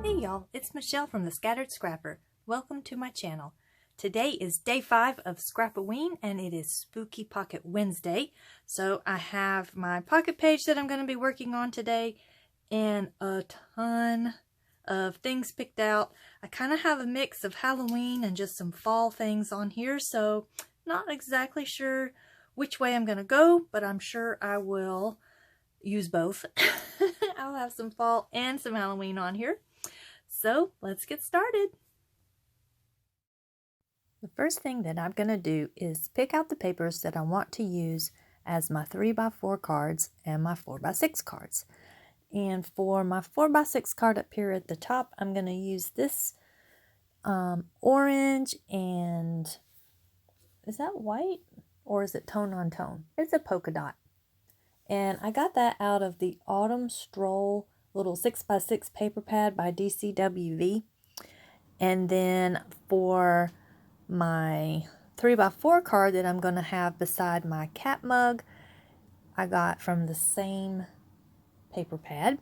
Hey y'all, it's Michelle from the Scattered Scrapper. Welcome to my channel. Today is day 5 of Scrap-O-Ween and it is Spooky Pocket Wednesday. So I have my pocket page that I'm going to be working on today and a ton of things picked out. I kind of have a mix of Halloween and just some fall things on here, so not exactly sure which way I'm going to go, but I'm sure I will use both. I'll have some fall and some Halloween on here. So let's get started. The first thing that I'm going to do is pick out the papers that I want to use as my 3x4 cards and my 4x6 cards. And for my 4x6 card up here at the top, I'm going to use this orange and, is that white or is it tone on tone? It's a polka dot. And I got that out of the Autumn Stroll little 6x6 paper pad by DCWV. And then for my 3x4 card that I'm going to have beside my cat mug, I got from the same paper pad.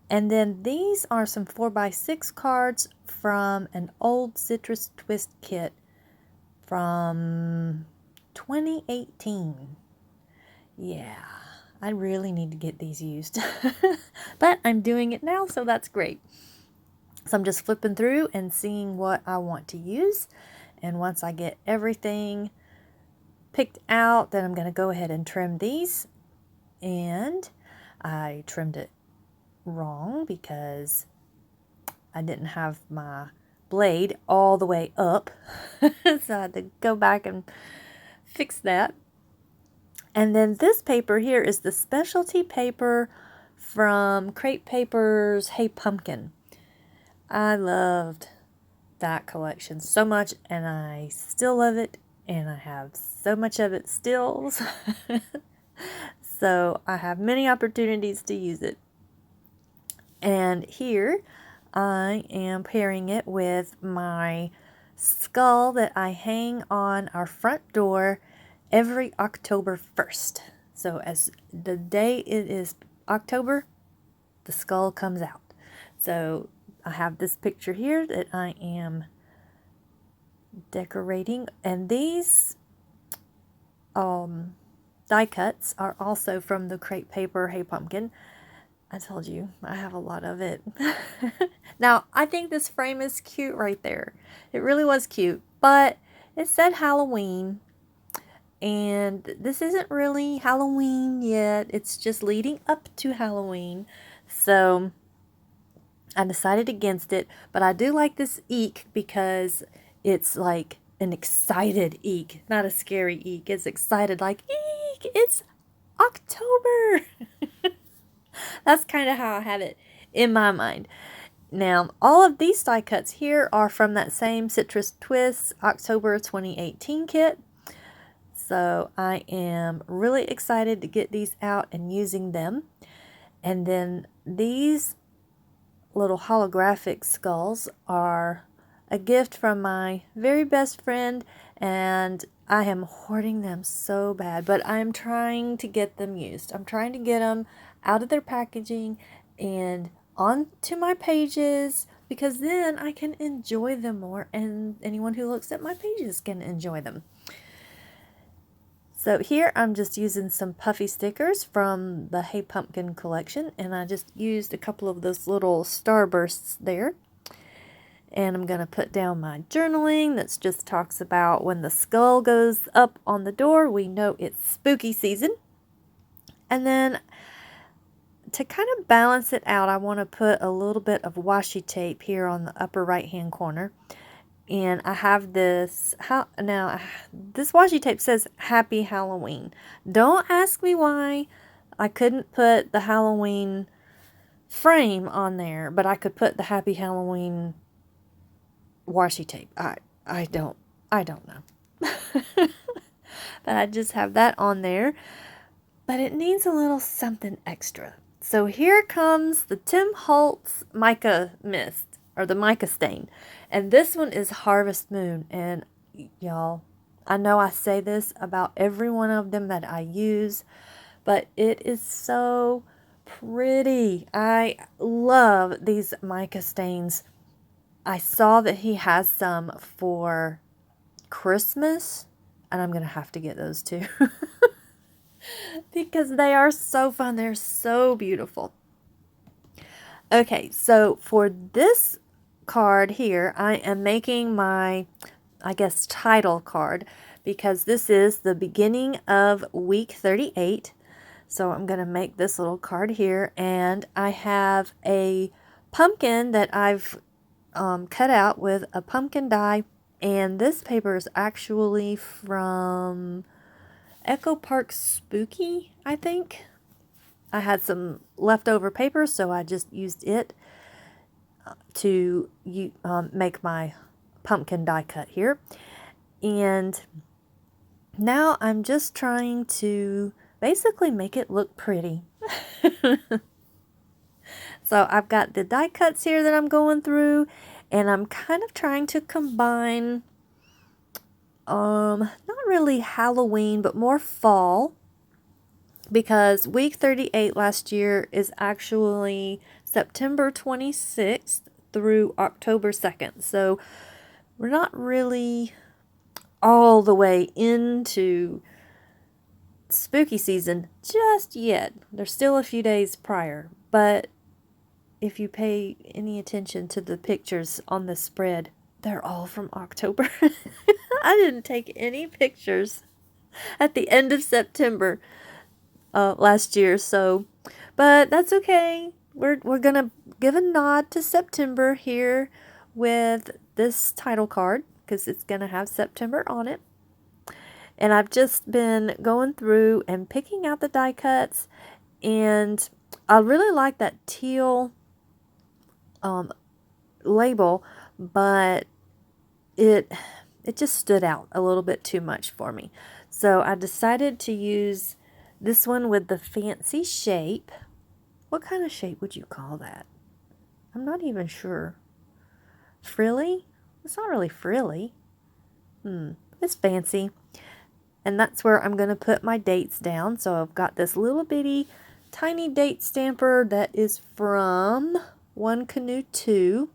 And then these are some 4x6 cards from an old Citrus Twist kit from 2018. Yeah, I really need to get these used. But I'm doing it now, so that's great. So I'm just flipping through and seeing what I want to use. And once I get everything picked out, then I'm going to go ahead and trim these. And I trimmed it wrong because I didn't have my blade all the way up. So I had to go back and fix that. And then this paper here is the specialty paper from Crate Paper's Hey Pumpkin. I loved that collection so much, and I still love it, and I have so much of it still. So I have many opportunities to use it. And here I am pairing it with my skull that I hang on our front door every October 1st. So as the day it is October, the skull comes out. So I have this picture here that I am decorating, and these die cuts are also from the Crate Paper Hey Pumpkin. I told you, I have a lot of it. Now, I think this frame is cute right there. It really was cute, but it said Halloween, and this isn't really Halloween yet. It's just leading up to Halloween, so I decided against it. But I do like this eek because it's like an excited eek, not a scary eek. It's excited, like, eek, it's October. That's kind of how I have it in my mind. Now, all of these die cuts here are from that same Citrus Twist October 2018 kit. So I am really excited to get these out and using them. And then these little holographic skulls are a gift from my very best friend, and I am hoarding them so bad, but I'm trying to get them used. I'm trying to get them out of their packaging and onto my pages, because then I can enjoy them more, and anyone who looks at my pages can enjoy them. So here I'm just using some puffy stickers from the Hey Pumpkin collection, and I just used a couple of those little starbursts there. And I'm going to put down my journaling that just talks about when the skull goes up on the door, we know it's spooky season. And then to kind of balance it out, I want to put a little bit of washi tape here on the upper right hand corner. And I have this, this washi tape says Happy Halloween. Don't ask me why I couldn't put the Halloween frame on there, but I could put the Happy Halloween washi tape. I don't know. But I just have that on there. But it needs a little something extra. So here comes the Tim Holtz mica mist, or the mica stain. And this one is Harvest Moon. And y'all, I know I say this about every one of them that I use, but it is so pretty. I love these mica stains. I saw that he has some for Christmas, and I'm going to have to get those too. Because they are so fun. They're so beautiful. Okay, so for this card here, I am making my, I guess, title card, because this is the beginning of week 38. So I'm going to make this little card here, and I have a pumpkin that I've cut out with a pumpkin die, and this paper is actually from Echo Park Spooky, I think. I had some leftover paper, so I just used it to make my pumpkin die cut here. And now I'm just trying to basically make it look pretty. So I've got the die cuts here that I'm going through, and I'm kind of trying to combine not really Halloween, but more fall, because week 38 last year is actually September 26th through October 2nd. So we're not really all the way into spooky season just yet. There's still a few days prior, but if you pay any attention to the pictures on the spread, they're all from October. I didn't take any pictures at the end of September last year, so, but that's okay. We're gonna give a nod to September here with this title card, because it's gonna have September on it. And I've just been going through and picking out the die cuts, and I really like that teal label, but it just stood out a little bit too much for me. So I decided to use this one with the fancy shape. What kind of shape would you call that? I'm not even sure. Frilly? It's not really frilly. It's fancy. And that's where I'm going to put my dates down. So I've got this little bitty tiny date stamper that is from One Canoe 2.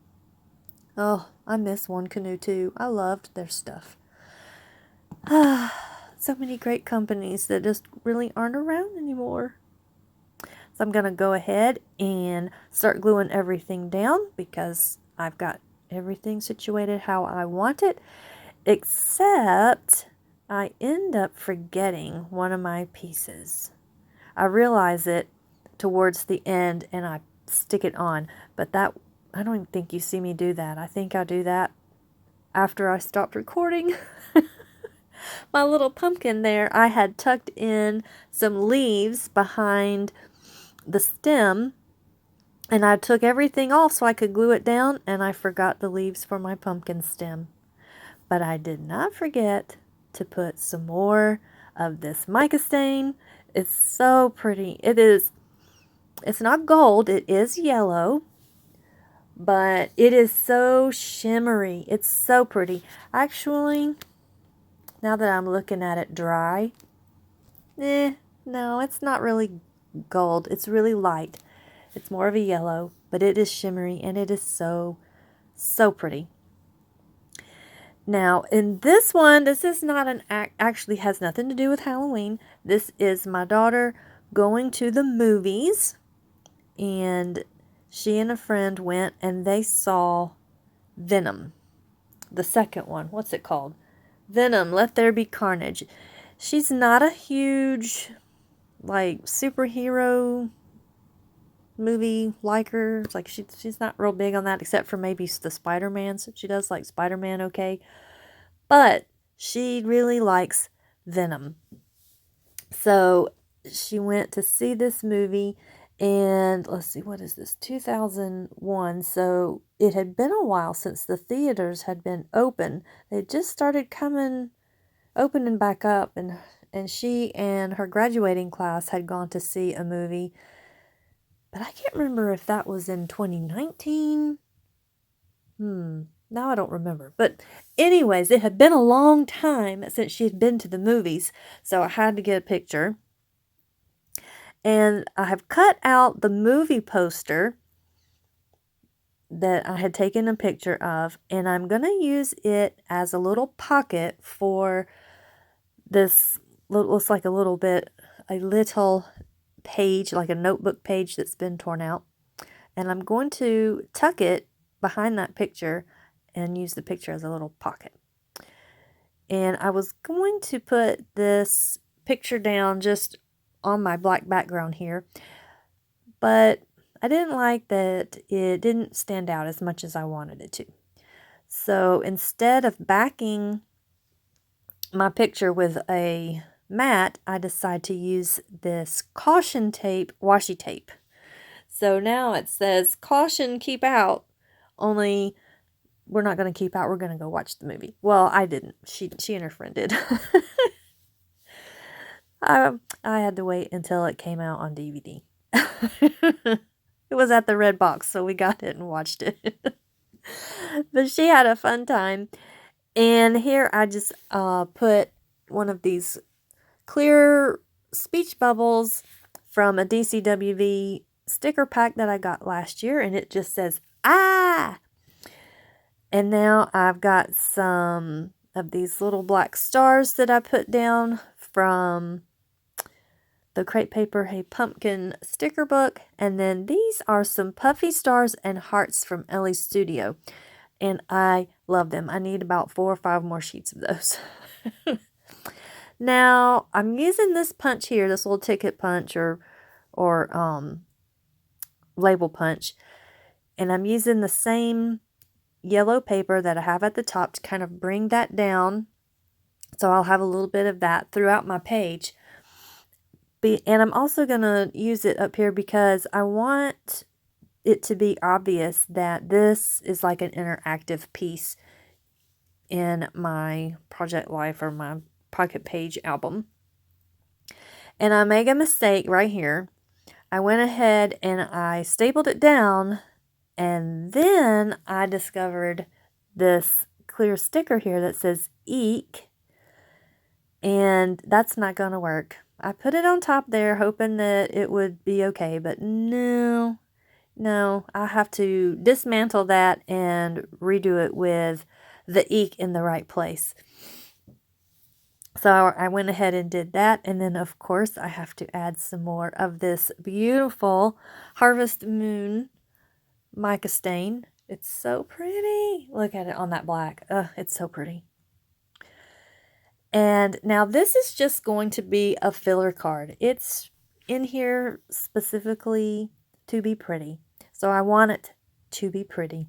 Oh, I miss One Canoe 2. I loved their stuff. So many great companies that just really aren't around anymore. So I'm going to go ahead and start gluing everything down, because I've got everything situated how I want it, except I end up forgetting one of my pieces. I realize it towards the end and I stick it on, but that, I don't even think you see me do that. I think I do that after I stopped recording. My little pumpkin there, I had tucked in some leaves behind the stem, and I took everything off so I could glue it down, and I forgot the leaves for my pumpkin stem. But I did not forget to put some more of this mica stain. It's so pretty. It is, it's not gold, it is yellow, but it is so shimmery. It's so pretty. Actually, now that I'm looking at it dry, no, it's not really gold. It's really light. It's more of a yellow, but it is shimmery, and it is so, so pretty. Now, in this one, this is not an actually has nothing to do with Halloween. This is my daughter going to the movies, and she and a friend went, and they saw Venom, the second one. What's it called? Venom, Let There Be Carnage. She's not a huge, like, superhero movie liker. Like, she's not real big on that, except for maybe the Spider-Man. So she does like Spider-Man okay. But she really likes Venom. So she went to see this movie, and let's see, what is this? 2001. So it had been a while since the theaters had been open. They just started opening back up, and she and her graduating class had gone to see a movie. But I can't remember if that was in 2019. Now I don't remember. But anyways, it had been a long time since she had been to the movies, so I had to get a picture. And I have cut out the movie poster that I had taken a picture of, and I'm going to use it as a little pocket for this, looks like a little page, like a notebook page that's been torn out. And I'm going to tuck it behind that picture and use the picture as a little pocket. And I was going to put this picture down just on my black background here, but I didn't like that it didn't stand out as much as I wanted it to. So instead of backing my picture with a mat, I decided to use this caution tape, washi tape. So now it says, caution, keep out, only we're not going to keep out, we're going to go watch the movie. Well, I didn't. She and her friend did. I had to wait until it came out on DVD. It was at the Red Box, so we got it and watched it. But she had a fun time. And here I just put one of these clear speech bubbles from a DCWV sticker pack that I got last year, and it just says, ah! And now I've got some of these little black stars that I put down from the Crepe Paper Hey Pumpkin sticker book. And then these are some puffy stars and hearts from Ellie's Studio. And I love them. I need about 4 or 5 more sheets of those. Now, I'm using this punch here, this little ticket punch or label punch. And I'm using the same yellow paper that I have at the top to kind of bring that down. So I'll have a little bit of that throughout my page. And I'm also going to use it up here because I want it to be obvious that this is like an interactive piece in my Project Life or my Pocket Page album. And I made a mistake right here. I went ahead and I stapled it down, and then I discovered this clear sticker here that says Eek, and that's not going to work. I put it on top there hoping that it would be okay, but no, I have to dismantle that and redo it with the Eek in the right place. So I went ahead and did that, and then of course I have to add some more of this beautiful Harvest Moon mica stain. It's so pretty. Look at it on that black. It's so pretty. And now this is just going to be a filler card. It's in here specifically to be pretty. So I want it to be pretty.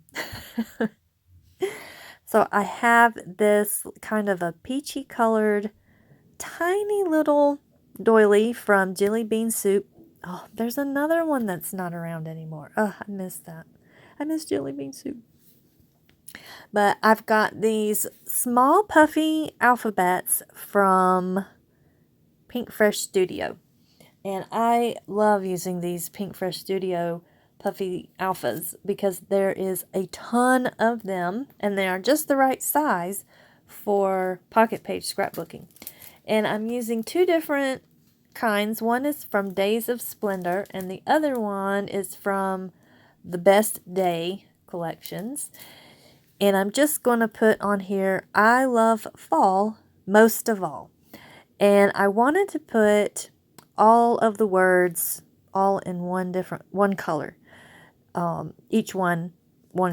So I have this kind of a peachy colored tiny little doily from Jelly Bean Soup. Oh, there's another one that's not around anymore. Oh, I missed that. I miss Jelly Bean Soup. But I've got these small puffy alphabets from Pink Fresh Studio. And I love using these Pink Fresh Studio puffy alphas because there is a ton of them and they are just the right size for pocket page scrapbooking. And I'm using 2 different kinds. One is from Days of Splendor and the other one is from the Best Day collections. And I'm just going to put on here, I love fall most of all. And I wanted to put all of the words all in one color. Each one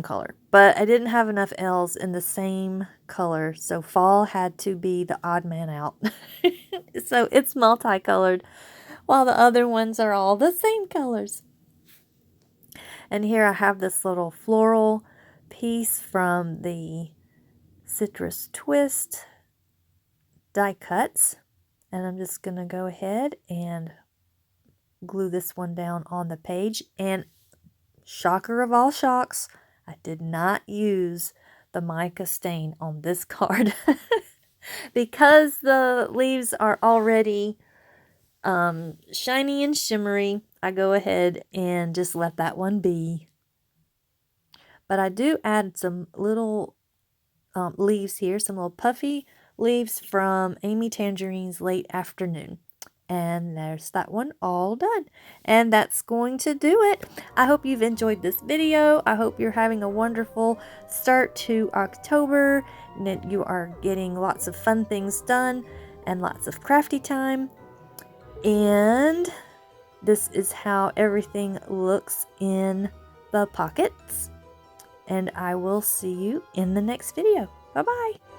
color. But I didn't have enough L's in the same color, so fall had to be the odd man out. So it's multicolored, while the other ones are all the same colors. And here I have this little floral piece from the Citrus Twist die cuts. And I'm just going to go ahead and glue this one down on the page. And shocker of all shocks, I did not use the mica stain on this card. Because the leaves are already shiny and shimmery, I go ahead and just let that one be. But I do add some little leaves here, some little puffy leaves from Amy Tangerine's Late Afternoon. And there's that one all done. And that's going to do it. I hope you've enjoyed this video. I hope you're having a wonderful start to October, and that you are getting lots of fun things done and lots of crafty time. And this is how everything looks in the pockets. And I will see you in the next video. Bye-bye.